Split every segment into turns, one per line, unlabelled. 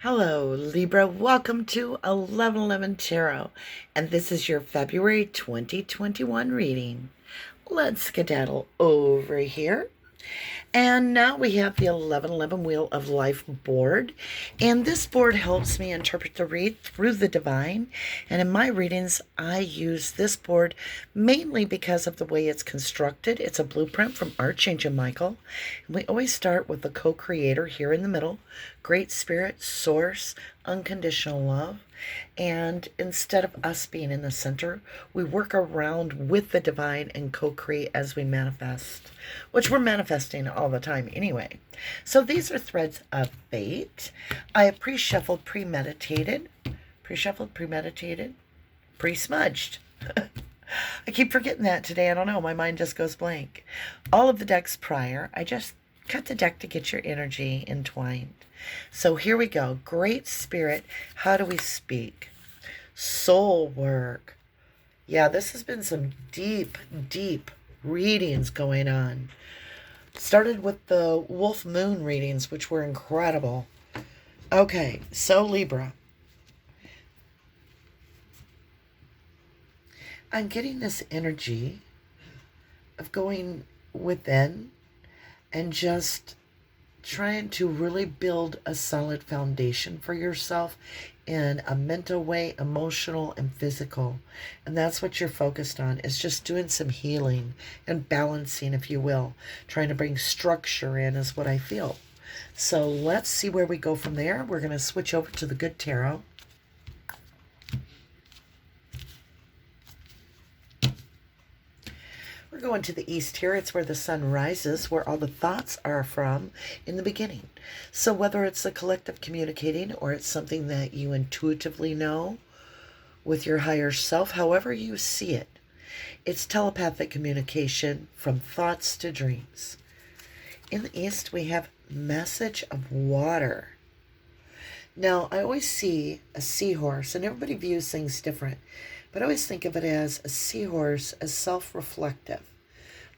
Hello, Libra. Welcome to 1111 Tarot, and this is your February 2021 reading. Let's skedaddle over here. And now we have the 1111 Wheel of Life board. And this board helps me interpret the read through the divine. And in my readings, I use this board mainly because of the way it's constructed. It's a blueprint from Archangel Michael. And we always start with the co-creator here in the middle, Great Spirit, Source, unconditional love. And instead of us being in the center, we work around with the divine and co-create as we manifest, which we're manifesting all the time anyway. So these are threads of fate. I have pre-shuffled, premeditated, pre-smudged. I keep forgetting that today. I don't know. My mind just goes blank. All of the decks prior. I just cut the deck to get your energy entwined. So here we go. Great Spirit, how do we speak? Soul work. Yeah, this has been some deep, deep readings going on. Started with the Wolf Moon readings, which were incredible. Okay, so Libra. I'm getting this energy of going within and just trying to really build a solid foundation for yourself in a mental way, emotional and physical. And that's what you're focused on, is just doing some healing and balancing, if you will. Trying to bring structure in is what I feel. So let's see where we go from there. We're going to switch over to the Good Tarot. We're going to the east here. It's where the sun rises, where all the thoughts are from in the beginning. So whether it's a collective communicating or it's something that you intuitively know with your higher self, however you see it, it's telepathic communication from thoughts to dreams. In the east, we have message of water. Now, I always see a seahorse, and everybody views things different. But I always think of it as a seahorse as self-reflective.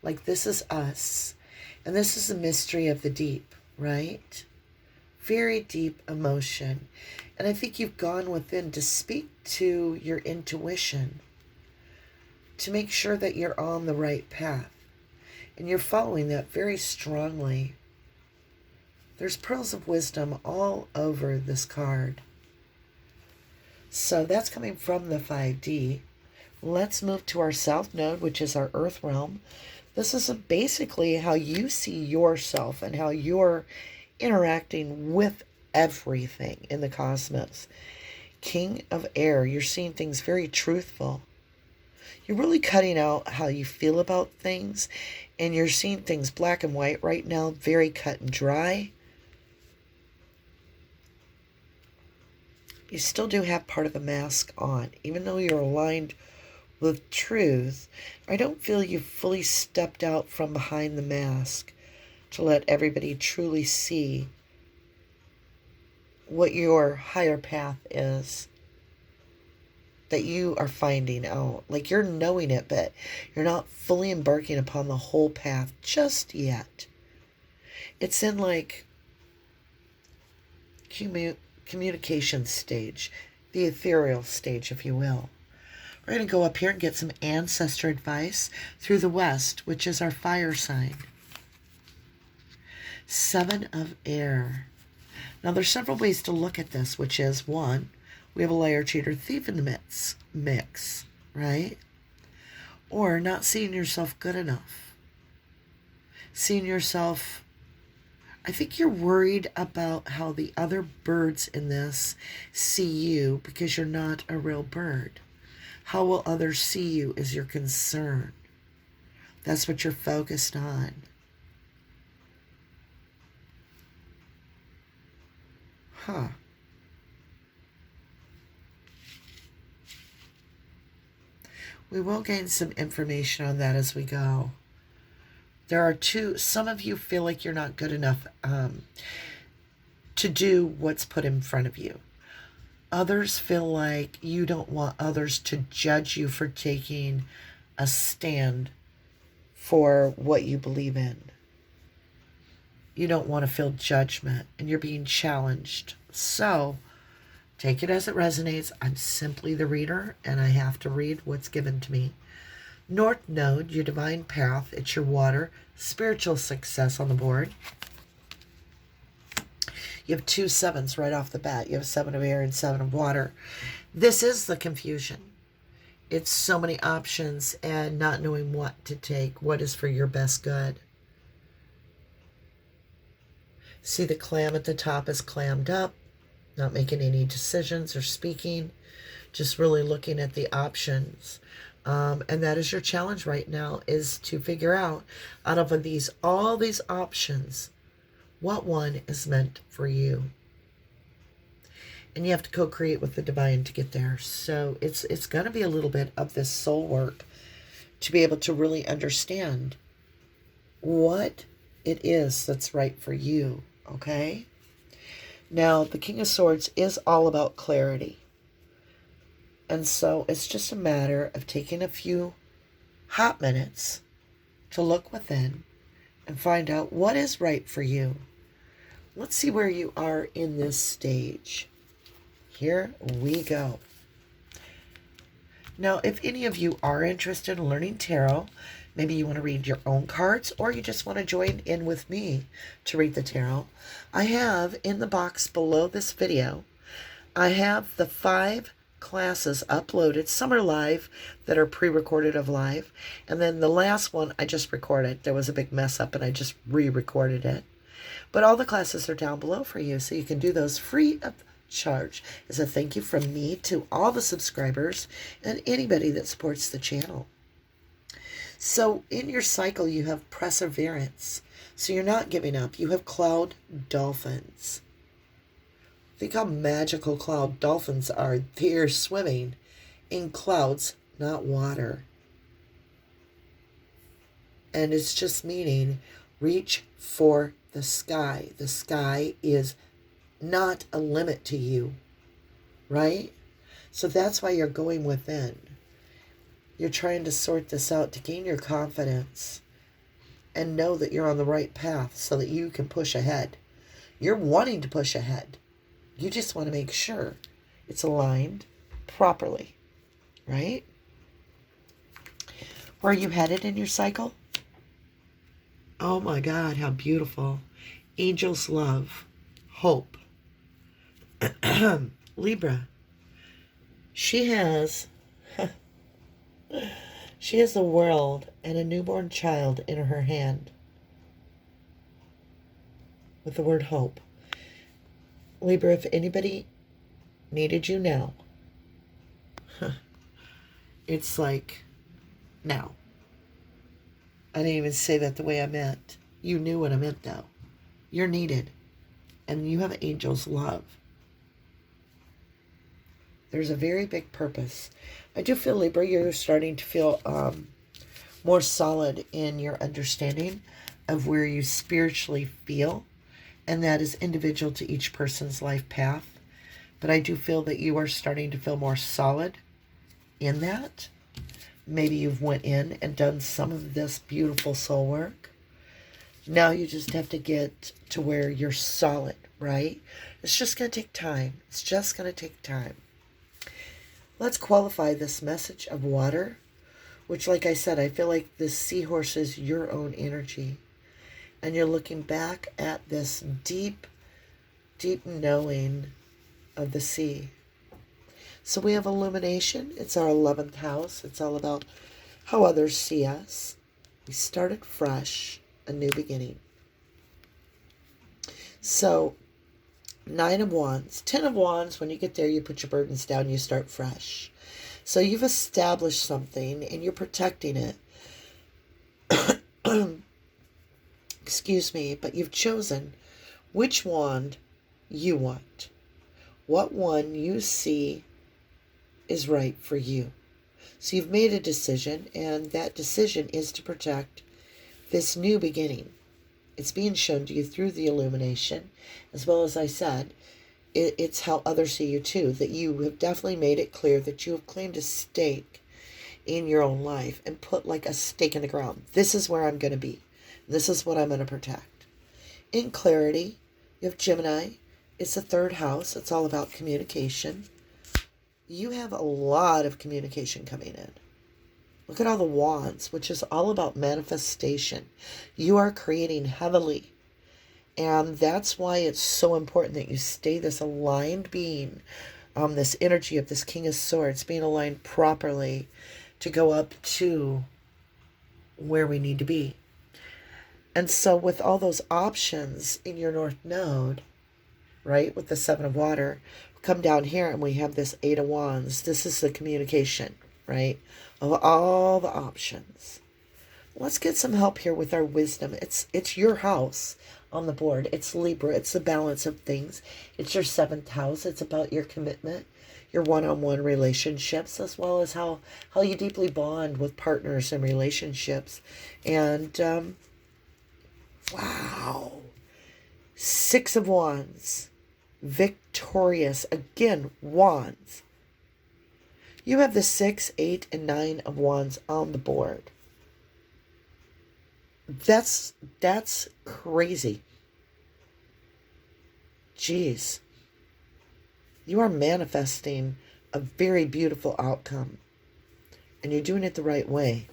Like this is us. And this is the mystery of the deep, right? Very deep emotion. And I think you've gone within to speak to your intuition, to make sure that you're on the right path. And you're following that very strongly. There's pearls of wisdom all over this card. So that's coming from the 5D. Let's move to our south node, which is our earth realm. This is basically how you see yourself and how you're interacting with everything in the cosmos. King of air, you're seeing things very truthful. You're really cutting out how you feel about things, and you're seeing things black and white right now, very cut and dry. You still do have part of the mask on. Even though you're aligned with truth, I don't feel you've fully stepped out from behind the mask to let everybody truly see what your higher path is that you are finding out. Like you're knowing it, but you're not fully embarking upon the whole path just yet. It's in like communication stage, the ethereal stage, if you will. We're going to go up here and get some ancestor advice through the west, which is our fire sign. Seven of air. Now there's several ways to look at this, which is one, we have a liar, cheater, thief in the mix, right? Or not seeing yourself good enough. Seeing yourself, I think you're worried about how the other birds in this see you because you're not a real bird. How will others see you is your concern. That's what you're focused on. Huh. We will gain some information on that as we go. There are some of you feel like you're not good enough to do what's put in front of you. Others feel like you don't want others to judge you for taking a stand for what you believe in. You don't want to feel judgment, and you're being challenged. So take it as it resonates. I'm simply the reader, and I have to read what's given to me. North Node, your divine path. It's your water. Spiritual success on the board. You have 2 sevens right off the bat. You have 7 of air and 7 of water. This is the confusion. It's so many options and not knowing what to take. What is for your best good? See, the clam at the top is clammed up, not making any decisions or speaking, just really looking at the options. And that is your challenge right now, is to figure out of all these options, what one is meant for you. And you have to co-create with the divine to get there. So it's going to be a little bit of this soul work to be able to really understand what it is that's right for you. Okay? Now, the King of Swords is all about clarity. And so it's just a matter of taking a few hot minutes to look within and find out what is right for you. Let's see where you are in this stage. Here we go. Now, if any of you are interested in learning tarot, maybe you want to read your own cards, or you just want to join in with me to read the tarot, I have in the box below this video, I have the 5 classes uploaded. Some are live that are pre-recorded of live. And then the last one I just recorded. There was a big mess up and I just re-recorded it. But all the classes are down below for you, so you can do those free of charge as a thank you from me to all the subscribers and anybody that supports the channel. So in your cycle, you have perseverance. So you're not giving up. You have cloud dolphins. Think how magical cloud dolphins are. They're swimming in clouds, not water. And it's just meaning reach for the sky. The sky is not a limit to you, right? So that's why you're going within. You're trying to sort this out to gain your confidence and know that you're on the right path so that you can push ahead. You're wanting to push ahead. You just want to make sure it's aligned properly, right? Where are you headed in your cycle? Oh my God, how beautiful. Angels love, hope. Libra. She has the world and a newborn child in her hand with the word hope. Libra, if anybody needed you now, it's like now. I didn't even say that the way I meant. You knew what I meant, though. You're needed. And you have angels' love. There's a very big purpose. I do feel, Libra, you're starting to feel more solid in your understanding of where you spiritually feel. And that is individual to each person's life path. But I do feel that you are starting to feel more solid in that. Maybe you've went in and done some of this beautiful soul work. Now you just have to get to where you're solid, right? It's just going to take time. It's just going to take time. Let's qualify this message of water, which, like I said, I feel like this seahorse is your own energy. And you're looking back at this deep, deep knowing of the sea. So we have illumination. It's our 11th house. It's all about how others see us. We started fresh, a new beginning. So 9 of Wands. 10 of Wands, when you get there, you put your burdens down, you start fresh. So you've established something and you're protecting it. Excuse me, but you've chosen which wand you want. What one you see is right for you. So you've made a decision, and that decision is to protect this new beginning. It's being shown to you through the illumination, as well as I said, it's how others see you too, that you have definitely made it clear that you have claimed a stake in your own life and put like a stake in the ground. This is where I'm going to be. This is what I'm going to protect. In clarity, you have Gemini. It's the third house. It's all about communication. You have a lot of communication coming in. Look at all the wands, which is all about manifestation. You are creating heavily. And that's why it's so important that you stay this aligned being, this energy of this King of Swords, being aligned properly to go up to where we need to be. And so with all those options in your North Node, right, with the Seven of Water, we come down here and we have this Eight of Wands. This is the communication, right, of all the options. Let's get some help here with our wisdom. It's your house on the board. It's Libra. It's the balance of things. It's your 7th house. It's about your commitment, your one-on-one relationships, as well as how you deeply bond with partners and relationships. And wow, 6 of Wands, victorious. Again, Wands. You have the 6, 8, and 9 of Wands on the board. That's crazy. Jeez. You are manifesting a very beautiful outcome. And you're doing it the right way.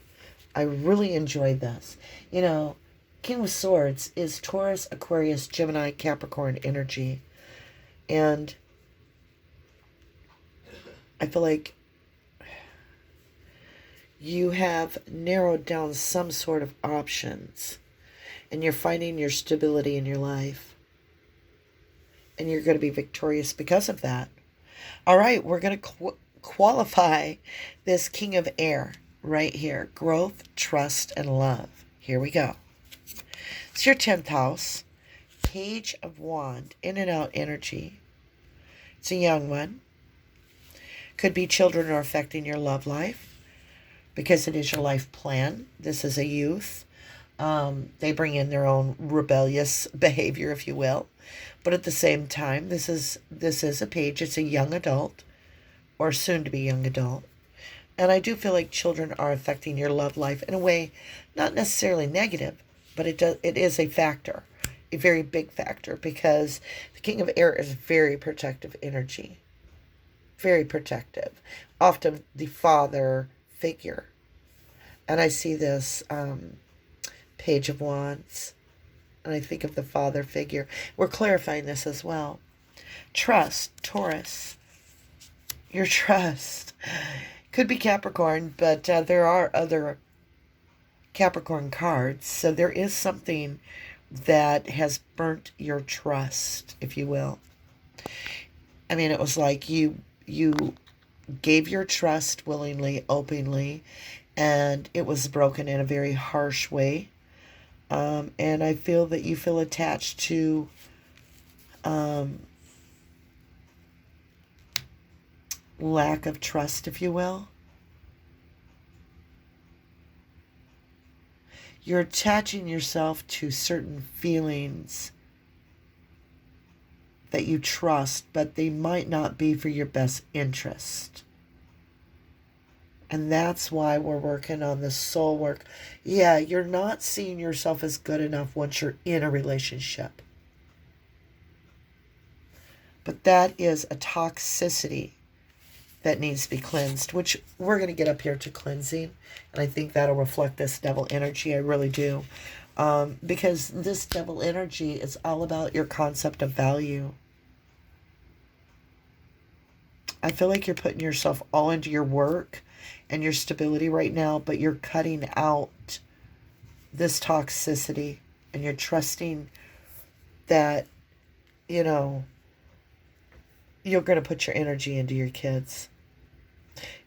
I really enjoyed this. You know, King of Swords is Taurus, Aquarius, Gemini, Capricorn energy. And I feel like you have narrowed down some sort of options. And you're finding your stability in your life. And you're going to be victorious because of that. All right, we're going to qualify this King of Air right here. Growth, trust, and love. Here we go. It's your 10th house. Page of Wand, in and out energy. It's a young one. Could be children are affecting your love life because it is your life plan. This is a youth. They bring in their own rebellious behavior, if you will. But at the same time, this is a page. It's a young adult or soon to be young adult. And I do feel like children are affecting your love life in a way, not necessarily negative, but it is a factor, a very big factor, because the King of Air is very protective energy. Very protective. Often the father figure. And I see this Page of Wands. And I think of the father figure. We're clarifying this as well. Trust, Taurus. Your trust. Could be Capricorn, but there are other Capricorn cards. So there is something that has burnt your trust, if you will. I mean, it was like you gave your trust willingly, openly, and it was broken in a very harsh way. And I feel that you feel attached to lack of trust, if you will. You're attaching yourself to certain feelings that you trust, but they might not be for your best interest. And that's why we're working on the soul work. Yeah, you're not seeing yourself as good enough once you're in a relationship. But that is a toxicity that needs to be cleansed, which we're going to get up here to cleansing. And I think that'll reflect this devil energy. I really do. Because this devil energy is all about your concept of value. I feel like you're putting yourself all into your work and your stability right now, but you're cutting out this toxicity and you're trusting that, you know, you're going to put your energy into your kids.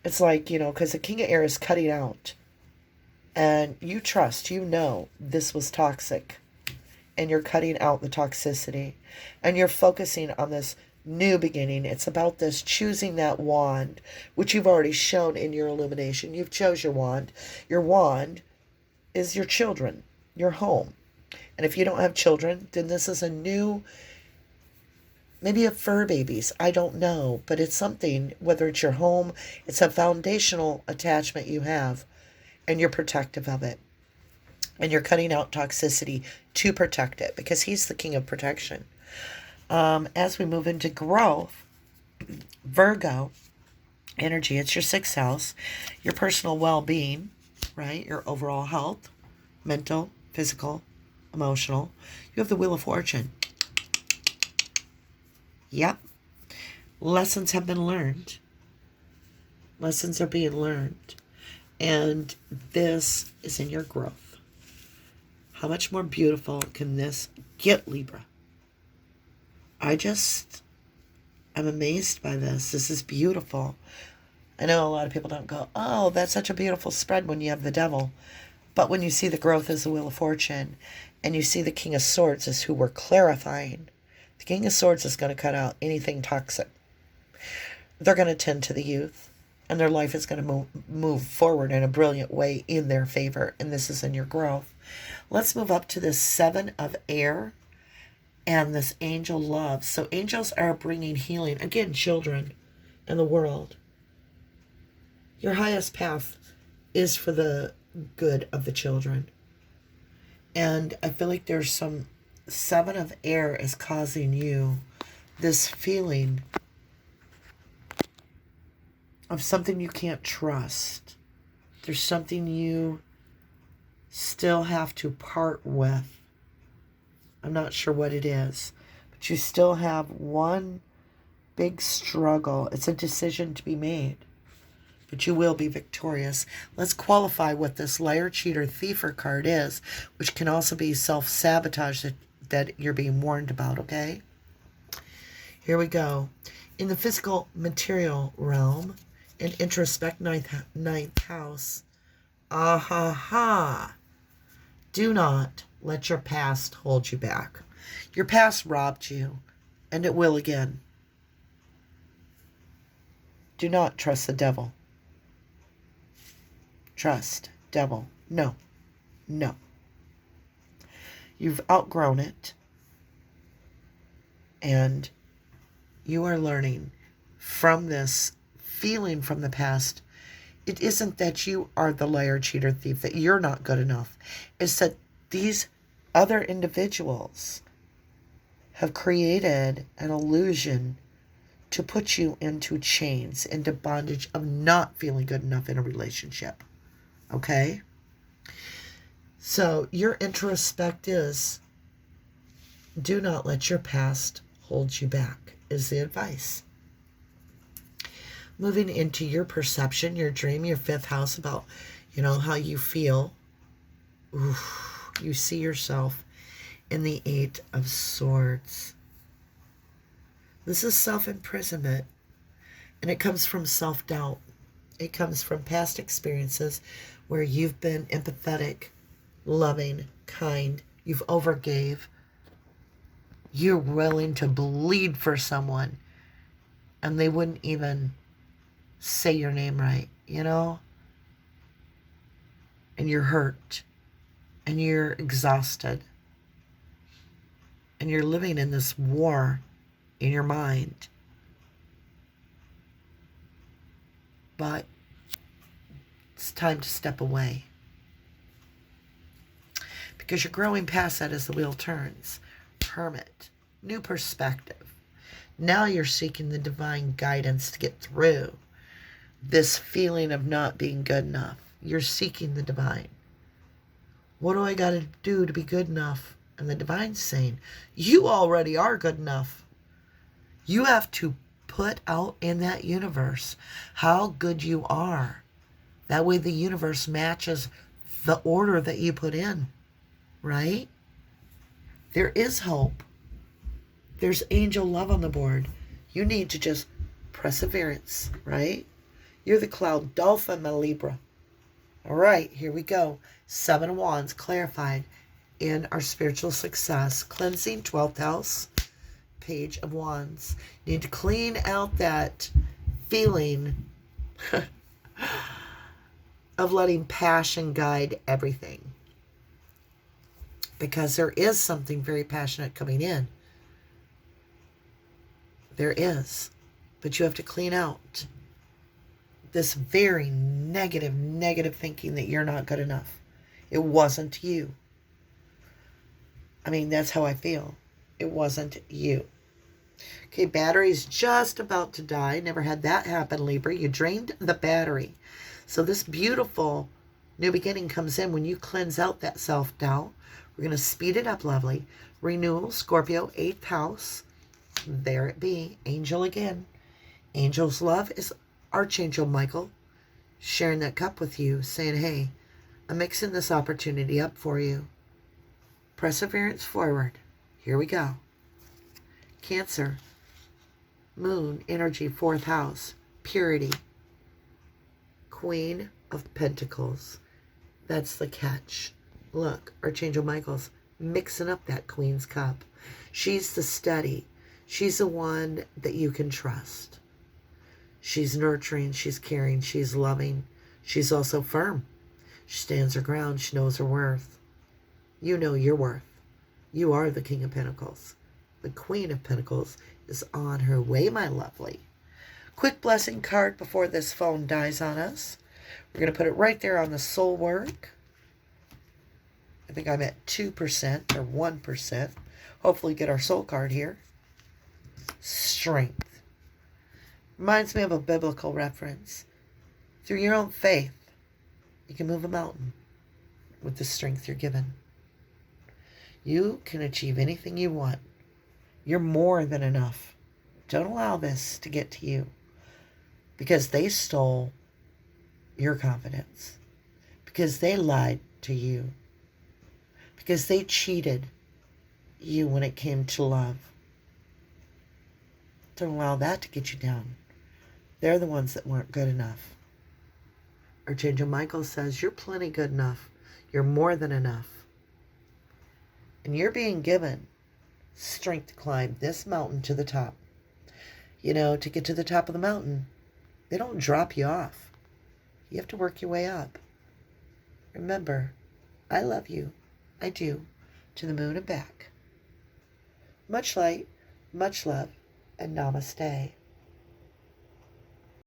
It's like, you know, because the King of Air is cutting out and you trust, you know, this was toxic and you're cutting out the toxicity and you're focusing on this new beginning. It's about this choosing that wand, which you've already shown in your illumination. You've chose your wand. Your wand is your children, your home. And if you don't have children, then this is a new, maybe a fur babies. I don't know, but it's something, whether it's your home, it's a foundational attachment you have and you're protective of it. And you're cutting out toxicity to protect it because he's the king of protection. As we move into growth, Virgo energy, it's your sixth house, your personal well-being, right? Your overall health, mental, physical, emotional. You have the Wheel of Fortune. Yep. Lessons have been learned. Lessons are being learned. And this is in your growth. How much more beautiful can this get, Libra? I'm amazed by this. This is beautiful. I know a lot of people don't go, oh, that's such a beautiful spread when you have the devil. But when you see the growth as the Wheel of Fortune, and you see the King of Swords as who we're clarifying, the King of Swords is going to cut out anything toxic. They're going to tend to the youth, and their life is going to move forward in a brilliant way in their favor, and this is in your growth. Let's move up to this Seven of Air and this angel love. So angels are bringing healing. Again, children and the world. Your highest path is for the good of the children. And I feel like there's some Seven of Air is causing you this feeling of something you can't trust. There's something you still have to part with. I'm not sure what it is, but you still have one big struggle. It's a decision to be made, but you will be victorious. Let's qualify what this liar, cheater, thiefer card is, which can also be self-sabotage that you're being warned about, okay? Here we go. In the physical material realm, in introspect ninth house, do not let your past hold you back. Your past robbed you, and it will again. Do not trust the devil. Trust devil. No. No. You've outgrown it, and you are learning from this feeling from the past. It isn't that you are the liar, cheater, thief, that you're not good enough. It's that these other individuals have created an illusion to put you into chains, into bondage of not feeling good enough in a relationship. Okay? So your introspect is, do not let your past hold you back, is the advice. Moving into your perception, your dream, your fifth house, about, how you feel. Oof. You see yourself in the Eight of Swords. This is self-imprisonment, and it comes from self-doubt. It comes from past experiences where you've been empathetic, loving, kind, you've overgave. You're willing to bleed for someone, and they wouldn't even say your name right, and you're hurt. And you're exhausted. And you're living in this war in your mind. But it's time to step away. Because you're growing past that as the wheel turns. Hermit. New perspective. Now you're seeking the divine guidance to get through this feeling of not being good enough. You're seeking the divine. What do I got to do to be good enough? And the divine's saying, you already are good enough. You have to put out in that universe how good you are. That way the universe matches the order that you put in, right? There is hope. There's angel love on the board. You need to just perseverance, right? You're the cloud dolphin, my Libra. All right, here we go. Seven of Wands clarified in our spiritual success. Cleansing, 12th house, Page of Wands. You need to clean out that feeling of letting passion guide everything. Because there is something very passionate coming in. There is. But you have to clean out this very negative thinking that you're not good enough. It wasn't you. I mean, that's how I feel. It wasn't you. Okay, battery's just about to die. Never had that happen, Libra. You drained the battery. So this beautiful new beginning comes in when you cleanse out that self-doubt. We're going to speed it up, lovely. Renewal, Scorpio, 8th house. There it be. Angel again. Angel's love is Archangel Michael sharing that cup with you, saying, hey, I'm mixing this opportunity up for you. Perseverance forward. Here we go. Cancer, Moon, energy, 4th house, purity. Queen of Pentacles. That's the catch. Look, Archangel Michael's mixing up that Queen's cup. She's the steady. She's the one that you can trust. She's nurturing, she's caring, she's loving. She's also firm. She stands her ground, she knows her worth. You know your worth. You are the King of Pentacles. The Queen of Pentacles is on her way, my lovely. Quick blessing card before this phone dies on us. We're going to put it right there on the soul work. I think I'm at 2% or 1%. Hopefully get our soul card here. Strength. Reminds me of a biblical reference. Through your own faith, you can move a mountain with the strength you're given. You can achieve anything you want. You're more than enough. Don't allow this to get to you, because they stole your confidence, because they lied to you, because they cheated you when it came to love. Don't allow that to get you down. They're the ones that weren't good enough. Archangel Michael says you're plenty good enough. You're more than enough. And you're being given strength to climb this mountain to the top. You know, to get to the top of the mountain, they don't drop you off. You have to work your way up. Remember, I love you. I do. To the moon and back. Much light, much love, and namaste.